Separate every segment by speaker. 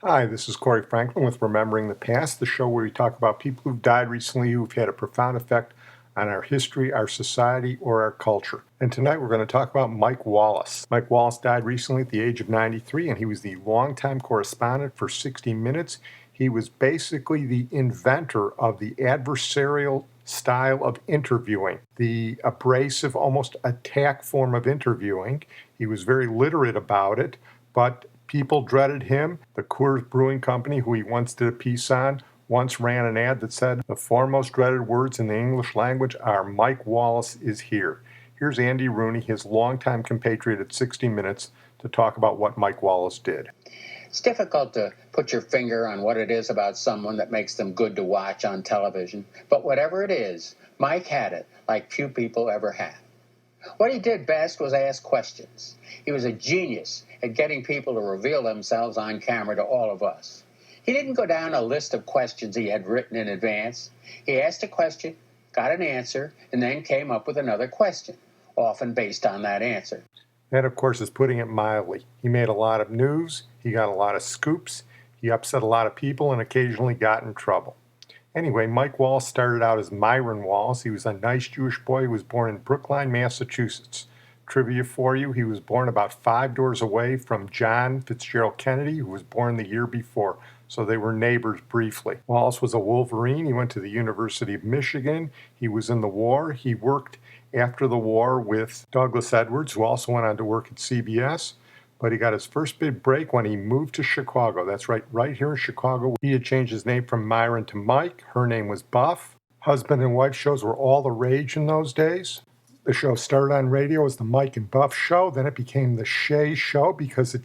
Speaker 1: Hi, this is Corey Franklin with Remembering the Past, the show where we talk about people who've died recently who've had a profound effect on our history, our society, or our culture. And tonight we're going to talk about Mike Wallace. Mike Wallace died recently at the age of 93, and he was the longtime correspondent for 60 Minutes. He was basically the inventor of the adversarial style of interviewing, the abrasive, almost attack form of interviewing. He was very literate about it, but people dreaded him. The Coors Brewing Company, who he once did a piece on, once ran an ad that said, "The four most dreaded words in the English language are Mike Wallace is here." Here's Andy Rooney, his longtime compatriot at 60 Minutes, to talk about what Mike Wallace did.
Speaker 2: It's difficult to put your finger on what it is about someone that makes them good to watch on television, but whatever it is, Mike had it like few people ever have. What he did best was ask questions. He was a genius at getting people to reveal themselves on camera to all of us. He didn't go down a list of questions he had written in advance. He asked a question, got an answer, and then came up with another question, often based on that answer.
Speaker 1: That, of course, is putting it mildly. He made a lot of news, he got a lot of scoops, he upset a lot of people, and occasionally got in trouble. Anyway, Mike Wallace started out as Myron Wallace. He was a nice Jewish boy who was born in Brookline, Massachusetts. Trivia for you, he was born about 5 doors away from John Fitzgerald Kennedy, who was born the year before, so they were neighbors briefly. Wallace was a Wolverine. He went to the University of Michigan. He was in the war. He worked after the war with Douglas Edwards, who also went on to work at CBS. But he got his first big break when he moved to Chicago. That's right here in Chicago. He had changed his name from Myron to Mike. Her name was Buff. Husband and wife shows were all the rage in those days. The show started on radio as the Mike and Buff Show. Then it became the Shea Show because it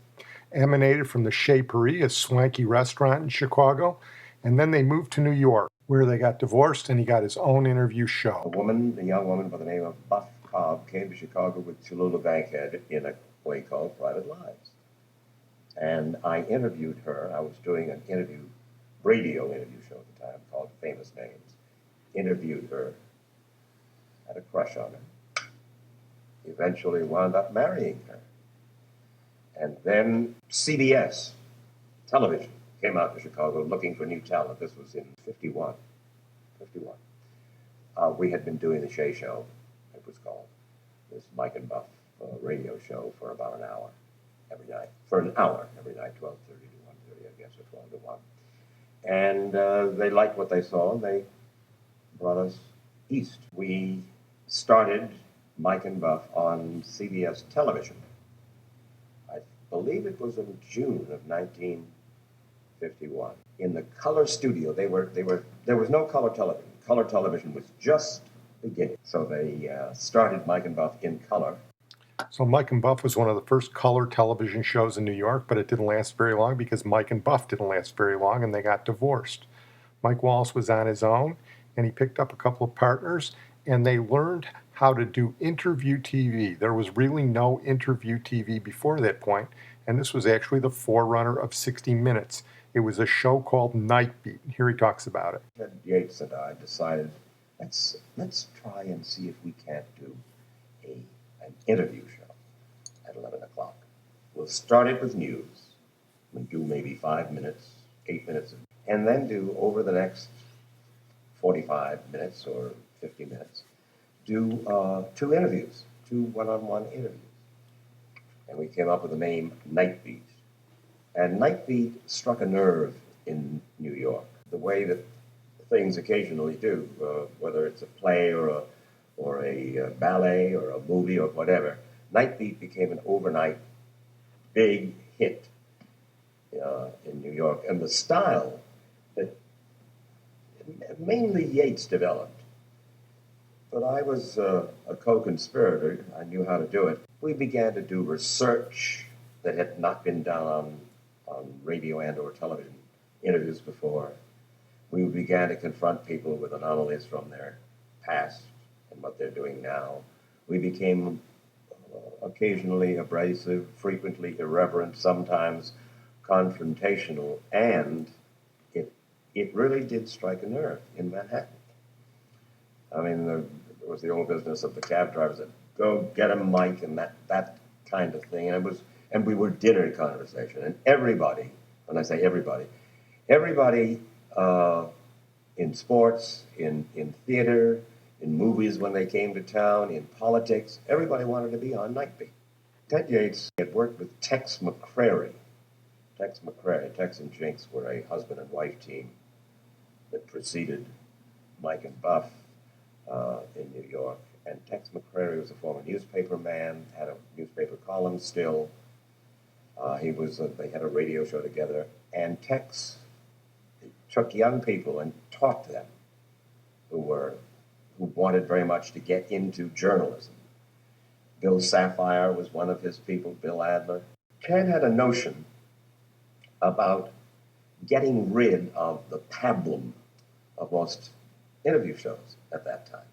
Speaker 1: emanated from the Shea Paris, a swanky restaurant in Chicago. And then they moved to New York, where they got divorced, and he got his own interview show.
Speaker 3: A young woman by the name of Buff Cobb, came to Chicago with Cholula Bankhead in a play called Private Lives. And I interviewed her. I was doing an radio interview show at the time called Famous Names. Interviewed her, had a crush on her. Eventually wound up marrying her. And then CBS television came out to Chicago looking for new talent. This was in 51. We had been doing the Shea Show, it was called, this Mike and Buff radio show for about an hour every night. For an hour every night, 12:30 to 1:30, I guess, or 12 to 1. And they liked what they saw, and they brought us east. We started Mike and Buff on CBS television. I believe it was in June of 1951. In the color studio, there was no color television. Color television was just beginning. So they started Mike and Buff in color.
Speaker 1: So Mike and Buff was one of the first color television shows in New York, but it didn't last very long because Mike and Buff didn't last very long and they got divorced. Mike Wallace was on his own, and he picked up a couple of partners, and they learned how to do interview TV. There was really no interview TV before that point, and this was actually the forerunner of 60 Minutes. It was a show called Night Beat. Here he talks about it.
Speaker 3: Ted Yates and I decided, let's try and see if we can't do an interview show at 11 o'clock. We'll start it with news. We'll do maybe 5 minutes, 8 minutes, and then do over the next 45 minutes or 50 minutes, do 2 interviews, 2 one-on-one interviews. And we came up with the name Night Beat. And Night Beat struck a nerve in New York, the way that things occasionally do, whether it's a play or a ballet or a movie or whatever. Night Beat became an overnight big hit in New York. And the style that mainly Yates developed, but I was a co-conspirator. I knew how to do it. We began to do research that had not been done on radio and or television interviews before. We began to confront people with anomalies from their past and what they're doing now. We became occasionally abrasive, frequently irreverent, sometimes confrontational, and it really did strike a nerve in Manhattan. I mean, there was the old business of the cab drivers that go get a mic and that kind of thing, and we were dinner conversation, and everybody when I say everybody in sports, in theater, in movies when they came to town, in politics, everybody wanted to be on Nightbeat. Ted Yates had worked with Tex McCrary. Tex and Jinx were a husband and wife team that preceded Mike and Buff in New York. And Tex McCrary was a former newspaper man, had a newspaper column still. They had a radio show together. And Tex took young people and taught them who wanted very much to get into journalism. Bill Sapphire was one of his people, Bill Adler. Ted had a notion about getting rid of the pablum of most interview shows at that time.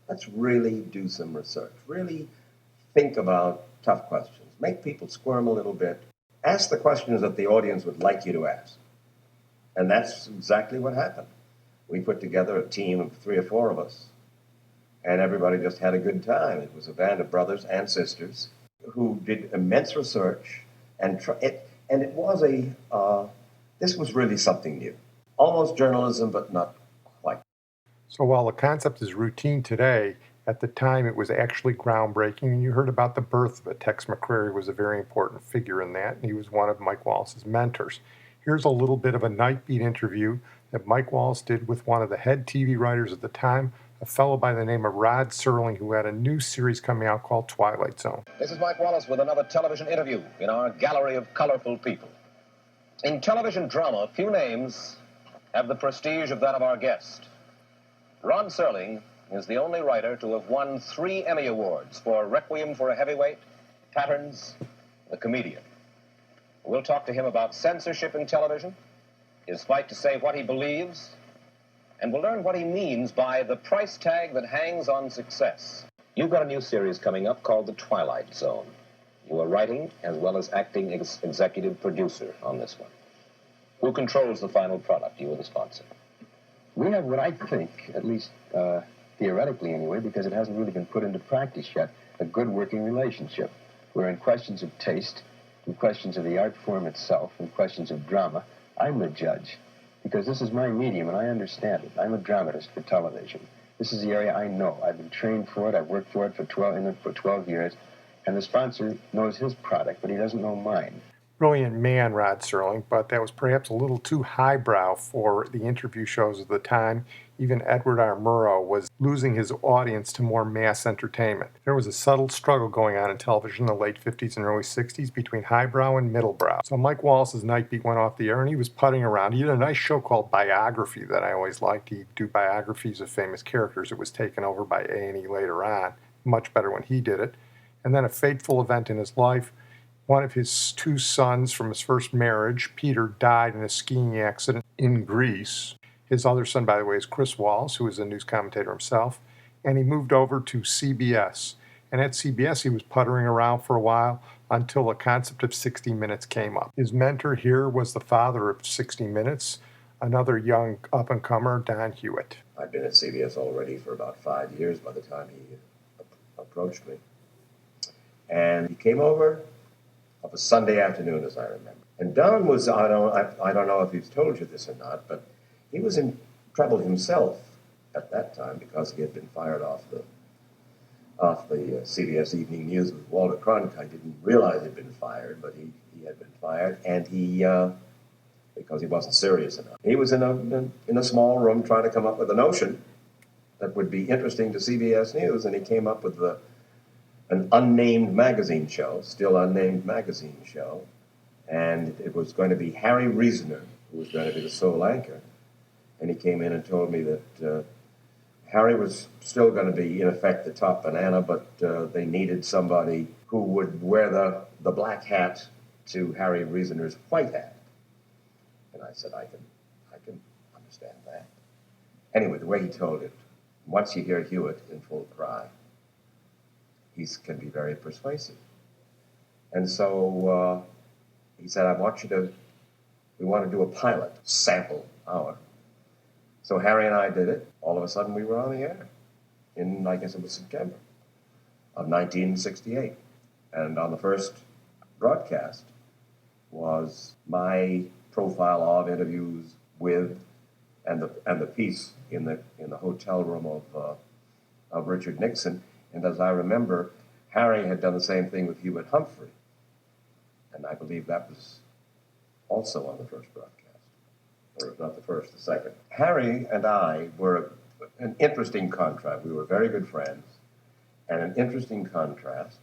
Speaker 3: Let's really do some research, really think about tough questions, make people squirm a little bit, ask the questions that the audience would like you to ask. And that's exactly what happened. We put together a team of 3 or 4 of us, and everybody just had a good time. It was a band of brothers and sisters who did immense research, and this was really something new. Almost journalism, but not quite.
Speaker 1: So while the concept is routine today, at the time it was actually groundbreaking, and you heard about the birth of it. Tex McCrary was a very important figure in that, and he was one of Mike Wallace's mentors. Here's a little bit of a Nightbeat interview that Mike Wallace did with one of the head TV writers at the time, a fellow by the name of Rod Serling, who had a new series coming out called Twilight Zone.
Speaker 4: This is Mike Wallace with another television interview in our gallery of colorful people. In television drama, few names have the prestige of that of our guest. Rod Serling is the only writer to have won 3 Emmy Awards for Requiem for a Heavyweight, Patterns, The Comedian. We'll talk to him about censorship in television, his fight to say what he believes, and we'll learn what he means by the price tag that hangs on success. You've got a new series coming up called The Twilight Zone. You are writing as well as acting executive producer on this one. Who controls the final product? You are the sponsor.
Speaker 5: We have what I think, at least theoretically anyway, because it hasn't really been put into practice yet, a good working relationship, where in questions of taste, in questions of the art form itself, in questions of drama, I'm the judge, because this is my medium and I understand it. I'm a dramatist for television. This is the area I know. I've been trained for it. I've worked for it for 12 years, and the sponsor knows his product, but he doesn't know mine.
Speaker 1: Brilliant man, Rod Serling, but that was perhaps a little too highbrow for the interview shows of the time. Even Edward R. Murrow was losing his audience to more mass entertainment. There was a subtle struggle going on in television in the late 50s and early 60s between highbrow and middlebrow. So Mike Wallace's Nightbeat went off the air and he was putting around. He did a nice show called Biography that I always liked. He'd do biographies of famous characters. It was taken over by A&E later on. Much better when he did it. And then a fateful event in his life. One of his 2 sons from his first marriage, Peter, died in a skiing accident in Greece. His other son, by the way, is Chris Wallace, who is a news commentator himself. And he moved over to CBS. And at CBS, he was puttering around for a while until the concept of 60 Minutes came up. His mentor here was the father of 60 Minutes, another young up-and-comer, Don Hewitt.
Speaker 3: I'd been at CBS already for about 5 years by the time he approached me. And he came over of a Sunday afternoon, as I remember. And Don was, I don't know if he's told you this or not, but he was in trouble himself at that time because he had been fired off the CBS Evening News with Walter Cronkite. I didn't realize he'd been fired, but he had been fired, and because he wasn't serious enough. He was in a small room trying to come up with a notion that would be interesting to CBS News, and he came up with an unnamed magazine show, still unnamed magazine show, and it was going to be Harry Reasoner who was going to be the sole anchor. And he came in and told me that Harry was still going to be, in effect, the top banana, but they needed somebody who would wear the black hat to Harry Reasoner's white hat. And I said, I can understand that. Anyway, the way he told it, once you hear Hewitt in full cry, he can be very persuasive. And so he said, we want to do a pilot, sample hour. So Harry and I did it. All of a sudden we were on the air in, I guess it was September of 1968. And on the first broadcast was my profile of interviews with, and the piece in the hotel room of Richard Nixon. And as I remember, Harry had done the same thing with Hewitt Humphrey, and I believe that was also on the first broadcast, or if not the first, the second. Harry and I were an interesting contrast. We were very good friends, and an interesting contrast.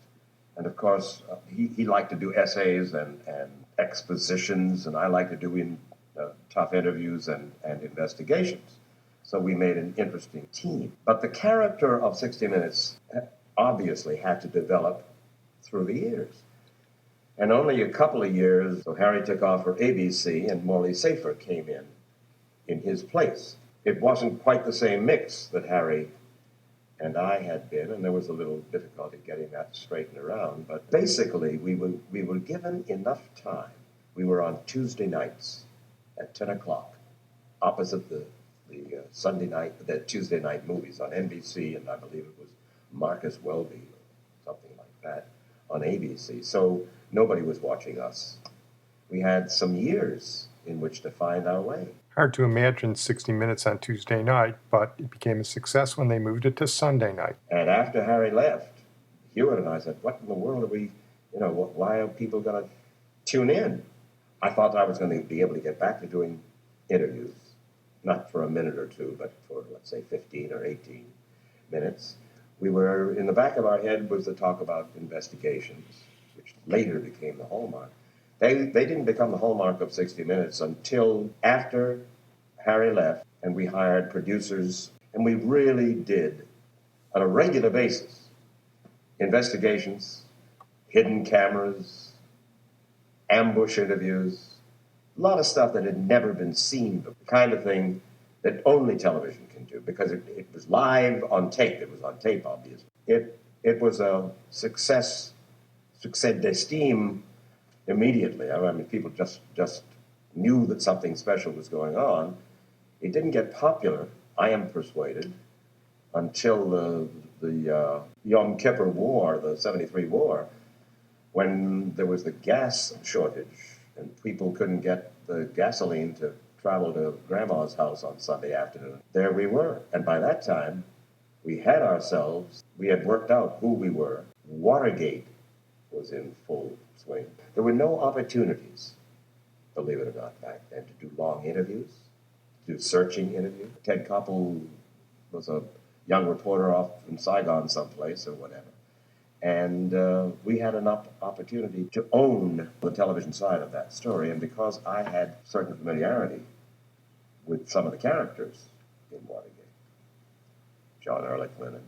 Speaker 3: And of course, he liked to do essays and expositions, and I liked to do tough interviews and investigations. So we made an interesting team. But the character of 60 Minutes obviously had to develop through the years. And only a couple of years, so Harry took off for ABC and Morley Safer came in his place. It wasn't quite the same mix that Harry and I had been, and there was a little difficulty getting that straightened around. But basically, we were given enough time. We were on Tuesday nights at 10 o'clock, opposite the Tuesday night movies on NBC, and I believe it was Marcus Welby or something like that on ABC. So nobody was watching us. We had some years in which to find our way.
Speaker 1: Hard to imagine 60 Minutes on Tuesday night, but it became a success when they moved it to Sunday night.
Speaker 3: And after Harry left, Hewitt and I said, what in the world are we, why are people going to tune in? I thought I was going to be able to get back to doing interviews, not for a minute or two, but for, let's say, 15 or 18 minutes. We were, in the back of our head was the talk about investigations, which later became the hallmark. They didn't become the hallmark of 60 Minutes until after Harry left, and we hired producers, and we really did, on a regular basis, investigations, hidden cameras, ambush interviews, a lot of stuff that had never been seen, the kind of thing that only television can do, because it was live on tape. It was on tape, obviously. It was a success d'estime immediately. I mean, people just knew that something special was going on. It didn't get popular, I am persuaded, until the Yom Kippur War, the 73 War, when there was the gas shortage and people couldn't get the gasoline to travel to Grandma's house on Sunday afternoon. There we were. And by that time, we had worked out who we were. Watergate was in full swing. There were no opportunities, believe it or not, back then, to do long interviews, to do searching interviews. Ted Koppel was a young reporter off in Saigon someplace or whatever. And we had an opportunity to own the television side of that story. And because I had certain familiarity with some of the characters in Watergate, John Ehrlichman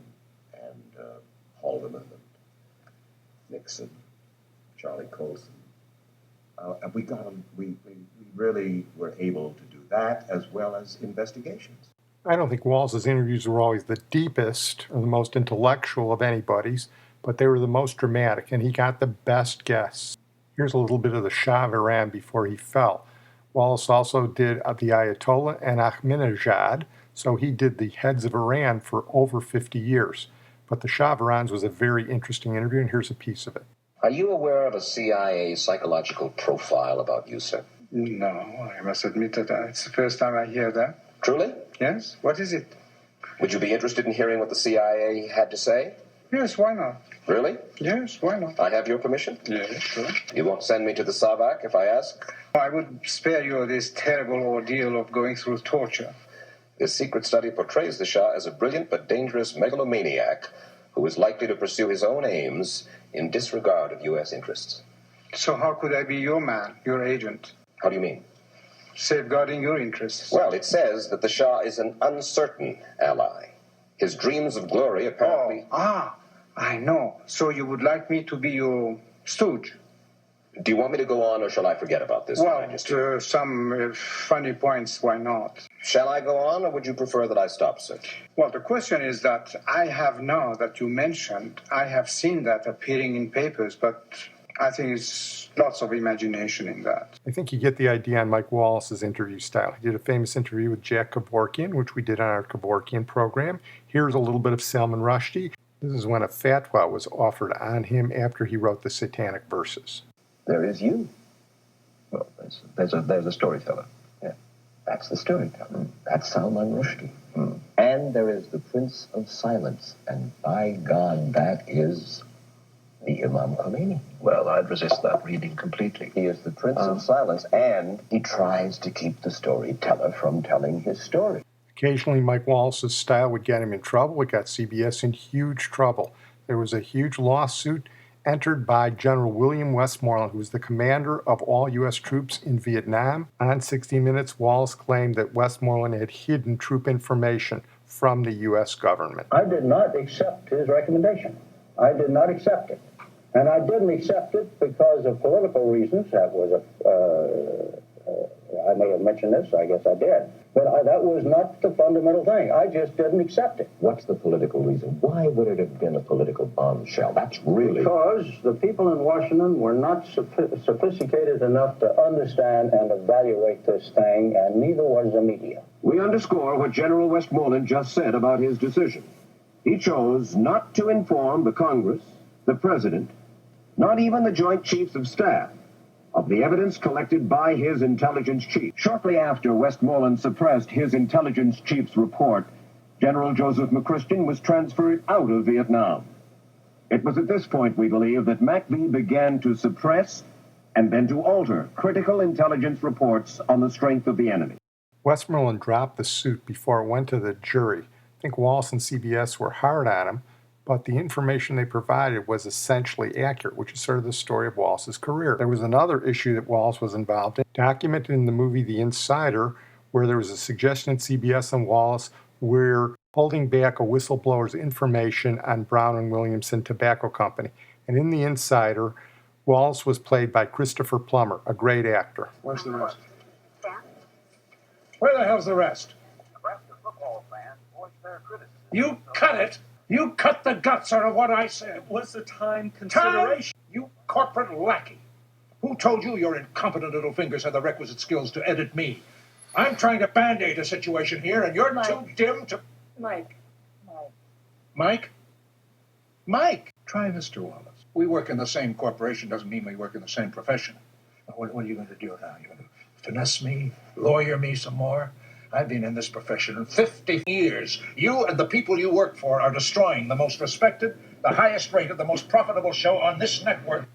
Speaker 3: and Haldeman and Nixon, Charlie Colson, and we really were able to do that as well as investigations.
Speaker 1: I don't think Wallace's interviews were always the deepest or the most intellectual of anybody's, but they were the most dramatic, and he got the best guests. Here's a little bit of the Shah of Iran before he fell. Wallace also did the Ayatollah and Ahmadinejad, so he did the heads of Iran for over 50 years. But the Shah of Iran was a very interesting interview, and here's a piece of it.
Speaker 4: Are you aware of a CIA psychological profile about you, sir?
Speaker 6: No, I must admit that it's the first time I hear that.
Speaker 4: Truly?
Speaker 6: Yes? What is it?
Speaker 4: Would you be interested in hearing what the CIA had to say?
Speaker 6: Yes, why not?
Speaker 4: Really?
Speaker 6: Yes, why not?
Speaker 4: I have your permission?
Speaker 6: Yes, sure.
Speaker 4: You won't send me to the Savak if I ask?
Speaker 6: I would spare you this terrible ordeal of going through torture.
Speaker 4: This secret study portrays the Shah as a brilliant but dangerous megalomaniac who is likely to pursue his own aims in disregard of U.S. interests.
Speaker 6: So how could I be your man, your agent,
Speaker 4: How do you mean?
Speaker 6: safeguarding your interests?
Speaker 4: Well, it says that the Shah is an uncertain ally. His dreams of glory apparently...
Speaker 6: I know. So you would like me to be your stooge?
Speaker 4: Do you want me to go on, or shall I forget about this, Your
Speaker 6: Well,
Speaker 4: Majesty?
Speaker 6: some funny points, why not?
Speaker 4: Shall I go on, or would you prefer that I stop, sir?
Speaker 6: Well, the question is that I have now that you mentioned, I have seen that appearing in papers, but I think it's lots of imagination in that.
Speaker 1: I think you get the idea on Mike Wallace's interview style. He did a famous interview with Jack Kevorkian, which we did on our Kevorkian program. Here's a little bit of Salman Rushdie. This is when a fatwa was offered on him after he wrote the Satanic Verses.
Speaker 3: There is you.
Speaker 4: Well, there's a storyteller.
Speaker 5: Yeah, that's the storyteller. That's Salman Rushdie. And there is the Prince of Silence, and by God, that is the Imam Khomeini.
Speaker 4: Well, I'd resist that reading completely.
Speaker 5: He is the Prince of Silence, and he tries to keep the storyteller from telling his story.
Speaker 1: Occasionally, Mike Wallace's style would get him in trouble. It got CBS in huge trouble. There was a huge lawsuit entered by General William Westmoreland, who was the commander of all U.S. troops in Vietnam. On 60 Minutes, Wallace claimed that Westmoreland had hidden troop information from the U.S. government.
Speaker 7: I did not accept his recommendation. I did not accept it. And I didn't accept it because of political reasons. That was I may have mentioned this, I guess I did. But that was not the fundamental thing. I just didn't accept it.
Speaker 5: What's the political reason? Why would it have been a political bombshell? That's really...
Speaker 7: Because the people in Washington were not sophisticated enough to understand and evaluate this thing, and neither was the media.
Speaker 4: We underscore what General Westmoreland just said about his decision. He chose not to inform the Congress, the President, not even the Joint Chiefs of Staff, of the evidence collected by his intelligence chief. Shortly after Westmoreland suppressed his intelligence chief's report, General Joseph McChristian was transferred out of Vietnam. It was at this point, we believe, that McVie began to suppress and then to alter critical intelligence reports on the strength of the enemy.
Speaker 1: Westmoreland dropped the suit before it went to the jury. I think Wallace and CBS were hard on him, but the information they provided was essentially accurate, which is sort of the story of Wallace's career. There was another issue that Wallace was involved in, documented in the movie The Insider, where there was a suggestion at CBS and Wallace were holding back a whistleblower's information on Brown and Williamson Tobacco Company. And in The Insider, Wallace was played by Christopher Plummer, a great actor.
Speaker 8: Where's the rest? Where the hell's the rest? You cut it! You cut the guts out of what I said.
Speaker 9: It was a time consideration.
Speaker 8: Time? You corporate lackey. Who told you your incompetent little fingers had the requisite skills to edit me? I'm trying to band-aid a situation here, and you're too dim to...
Speaker 9: Mike.
Speaker 8: Mike? Mike! Try Mr. Wallace. We work in the same corporation doesn't mean we work in the same profession. What are you going to do now? You're going to finesse me? Lawyer me some more? I've been in this profession 50 years. You and the people you work for are destroying the most respected, the highest rated, the most profitable show on this network.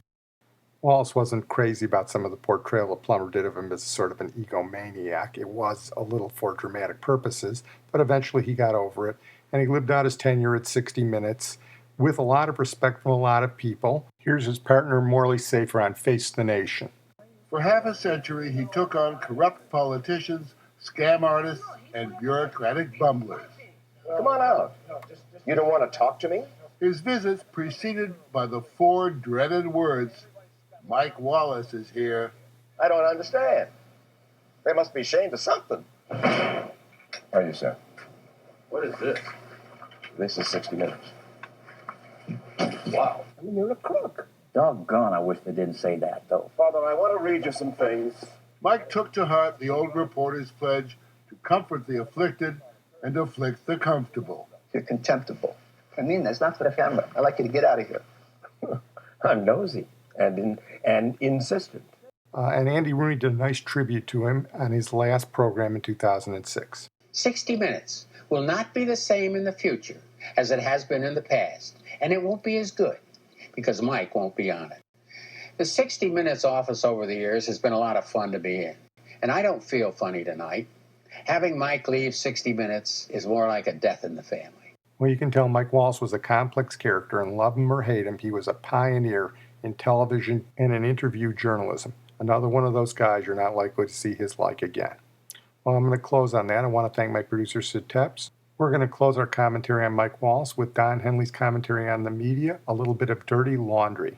Speaker 1: Wallace wasn't crazy about some of the portrayal that Plummer did of him as sort of an egomaniac. It was a little for dramatic purposes, but eventually he got over it, and he lived out his tenure at 60 Minutes with a lot of respect from a lot of people. Here's his partner, Morley Safer, on Face the Nation.
Speaker 10: For half a century, he took on corrupt politicians, scam artists, and bureaucratic bumblers.
Speaker 4: Come on out. You don't want to talk to me?
Speaker 10: His visits preceded by the 4 dreaded words, Mike Wallace is here.
Speaker 4: I don't understand. They must be ashamed of something.
Speaker 5: Are you, sir?
Speaker 4: What is this?
Speaker 5: This is 60 Minutes.
Speaker 4: Wow.
Speaker 5: I mean, you're a crook. Doggone, I wish they didn't say that, though.
Speaker 4: Father, I want to read you some things.
Speaker 10: Mike took to heart the old reporter's pledge to comfort the afflicted and afflict the comfortable.
Speaker 11: You're contemptible. I mean, that's not for the camera. I'd like you to get out of here.
Speaker 5: I'm nosy and insistent.
Speaker 1: And Andy Rooney did a nice tribute to him on his last program in 2006.
Speaker 2: 60 Minutes will not be the same in the future as it has been in the past, and it won't be as good because Mike won't be on it. The 60 Minutes office over the years has been a lot of fun to be in, and I don't feel funny tonight. Having Mike leave 60 Minutes is more like a death in the family.
Speaker 1: Well, you can tell Mike Wallace was a complex character, and love him or hate him, he was a pioneer in television and in interview journalism. Another one of those guys you're not likely to see his like again. Well, I'm going to close on that. I want to thank my producer, Sid Tepps. We're going to close our commentary on Mike Wallace with Don Henley's commentary on the media, a little bit of dirty laundry.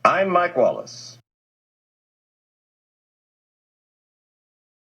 Speaker 4: I'm Mike Wallace.